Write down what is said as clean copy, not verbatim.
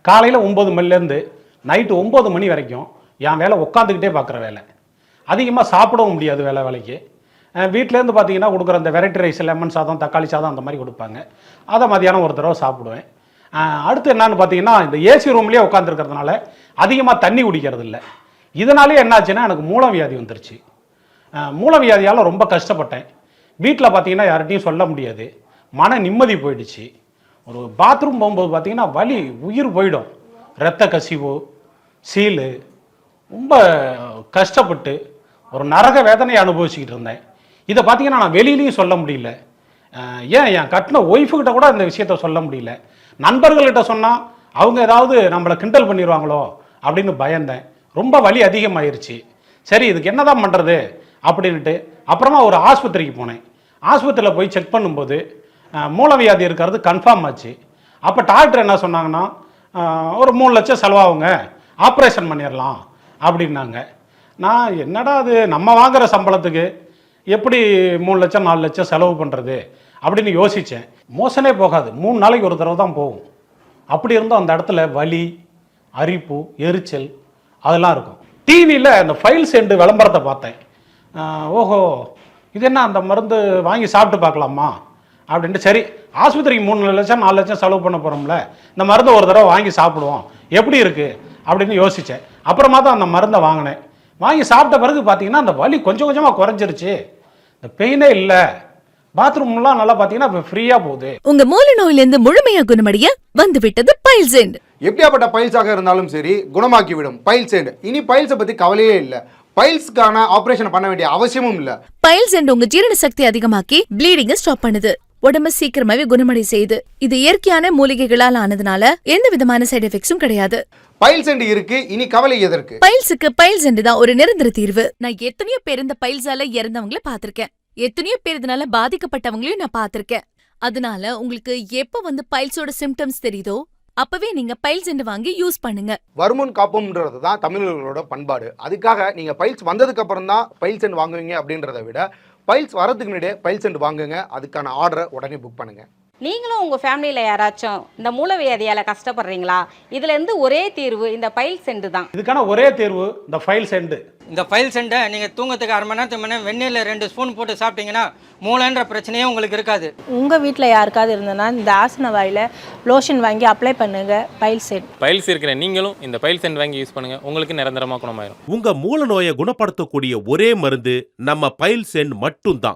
காலையில் 9 மணிலேருந்து நைட்டு 9 மணி வரைக்கும் என் வேலை உட்காந்துக்கிட்டே பார்க்குற வேலை. அதிகமாக சாப்பிடவும் முடியாது வேலைக்கு. வீட்டிலேருந்து பார்த்தீங்கன்னா கொடுக்குற அந்த வெரைட்டி ரைஸ், லெமன் சாதம், தக்காளி சாதம் அந்த மாதிரி கொடுப்பாங்க. அதை மதியானம் ஒரு தடவை சாப்பிடுவேன். அடுத்து என்னன்னு பார்த்தீங்கன்னா, இந்த ஏசி ரூம்லேயே உட்காந்துருக்கிறதுனால அதிகமாக தண்ணி குடிக்கிறது இல்லை. இதனாலே என்னாச்சுன்னா எனக்கு மூலவியாதி வந்துருச்சு. மூலவியாதியால் ரொம்ப கஷ்டப்பட்டேன். வீட்டில் பார்த்தீங்கன்னா யார்கிட்டையும் சொல்ல முடியாது. மன நிம்மதி போயிடுச்சு. ஒரு பாத்ரூம் போகும்போது பார்த்தீங்கன்னா வலி உயிர் போயிடும். இரத்த கசிவு, சீலு, ரொம்ப கஷ்டப்பட்டு ஒரு நரக வேதனையை அனுபவிச்சுக்கிட்டு இருந்தேன். இதை பார்த்தீங்கன்னா நான் வெளியிலையும் சொல்ல முடியல. ஏன் என் கட்டின ஒய்ஃபுக்கிட்ட கூட இந்த விஷயத்த சொல்ல முடியல. நண்பர்கள்கிட்ட சொன்னால் அவங்க ஏதாவது நம்மளை கிண்டல் பண்ணிடுவாங்களோ அப்படின்னு பயந்தேன். ரொம்ப வலி அதிகமாயிருச்சு. சரி, இதுக்கு என்ன தான் பண்ணுறது அப்படின்ட்டு அப்புறமா ஒரு ஆஸ்பத்திரிக்கு போனேன். ஆஸ்பத்திரியில் போய் செக் பண்ணும்போது மூலவியாதி இருக்கிறது கன்ஃபார்ம் ஆச்சு. அப்போ டாக்டர் என்ன சொன்னாங்கன்னா, ஒரு 3 லட்சம் செலவாகுங்க, ஆப்ரேஷன் பண்ணிடலாம் அப்படின்னாங்க. நான் என்னடா அது, நம்ம வாங்குகிற சம்பளத்துக்கு எப்படி 3 லட்சம் 4 லட்சம் செலவு பண்ணுறது அப்படின்னு யோசித்தேன். மோசனே போகாது, 3 நாளைக்கு ஒரு தடவை தான் போகும். அப்படி இருந்தும் அந்த இடத்துல வலி, அரிப்பு, எரிச்சல் அதெல்லாம் இருக்கும். டிவியில் அந்த ஃபைல் சென்ட் விளம்பரத்தை பார்த்தேன். ஓஹோ, இது என்ன, அந்த மருந்து வாங்கி சாப்பிட்டு பார்க்கலாமா அப்படின்ட்டு, சரி ஆஸ்பத்திரிக்கு 3 லட்சம் 4 லட்சம் செலவு பண்ண போகிறோம்ல, இந்த மருந்தை ஒரு தடவை வாங்கி சாப்பிடுவோம் எப்படி இருக்குது அப்படின்னு யோசித்தேன். அப்புறமா தான் அந்த மருந்தை வாங்கினேன். வாங்கி சாப்பிட்ட பிறகு பார்த்தீங்கன்னா அந்த வலி கொஞ்சம் கொஞ்சமாக குறைஞ்சிருச்சு. இந்த பெயினே இல்லை. பாத்ரூம்லாம் நல்லா பார்த்தீங்கன்னா இப்போ ஃப்ரீயாக போகுது. உங்க மூல நோயிலிருந்து முழுமையாக குணமடைய வந்து விட்டது பைல்சென்ட். எப்படியாப்பட்ட பைல்ஸாக இருந்தாலும் சரி குணமாக்கி விடும் பைல்சென்ட். இனி பைல்ஸை பற்றி கவலையே இல்லை. பைல்ஸ்க்கான ஆபரேஷன் பண்ண வேண்டிய அவசியமும் இல்லை. பைல்சென்ட் உங்க ஜீரண சக்தி அதிகமாக்கி ப்ளீடிங்கை ஸ்டாப் பண்ணுது. உடம்பு சீக்கிரமாவே குணமடை செய்யுது. இது இயற்கையான மூலிகைகளால் ஆனதுனால எந்த விதமான சைடு எஃபெக்ட்ஸும் கிடையாது. பைல்சென்ட் இருக்கு, இனி கவலை எதற்கு? பைல்ஸுக்கு பைல்சென்ட் தான் ஒரு நிரந்தர தீர்வு. நான் எத்தனையோ பேர் இந்த பைல்ஸால இறந்தவங்கள பாத்திருக்கேன். எத்தனையோ பேர் இதனால பாதிக்கப்பட்டவங்களையும் நான் பாத்திருக்கேன். அதனால உங்களுக்கு எப்ப வந்து பைல்ஸோட சிம்டம்ஸ் தெரியுதோ அப்பவே நீங்க பைல்சென்ட் வாங்கி யூஸ் பண்ணுங்க. வருமுன் காப்போம்ன்றது தான் தமிழர்களோட பண்பாடு. அதுக்காக நீங்க பைல்ஸ் வந்ததுக்கு அப்புறம் தான் பைல்சென்ட் வாங்குவீங்க அப்படின்றத விட பைல்ஸ் வரதுக்கு முன்னாடியே பைல்சென்ட் வாங்குங்க. அதுக்கான ஆர்டரை உடனே புக் பண்ணுங்க. நீங்களும் உங்கள் ஃபேமிலியில் யாராச்சும் இந்த மூலவியாதியால் கஷ்டப்படுறீங்களா? இதுலேருந்து ஒரே தீர்வு இந்த பைல்சென்ட் தான். இதுக்கான ஒரே தீர்வு இந்த பைல்சென்ட். இந்த பைல்சென்ட்டை நீங்கள் தூங்கத்துக்கு 1/2 மணி நேரத்துக்கு முன்னே வெந்நீரில் 2 ஸ்பூன் போட்டு சாப்பிட்டீங்கன்னா மூளைன்ற பிரச்சனையே உங்களுக்கு இருக்காது. உங்கள் வீட்டில் யாருக்காவது இருந்ததுன்னா இந்த ஆசன வாயில் லோஷன் வாங்கி அப்ளை பண்ணுங்க. பைல்சென்ட். பைல்ஸ் இருக்கிற நீங்களும் இந்த பைல்சென்ட் வாங்கி யூஸ் பண்ணுங்க. உங்களுக்கு நிரந்தரமாக குணமாயிரும். உங்க மூல நோயை குணப்படுத்தக்கூடிய ஒரே மருந்து நம்ம பைல்சென்ட் மட்டும்தான்.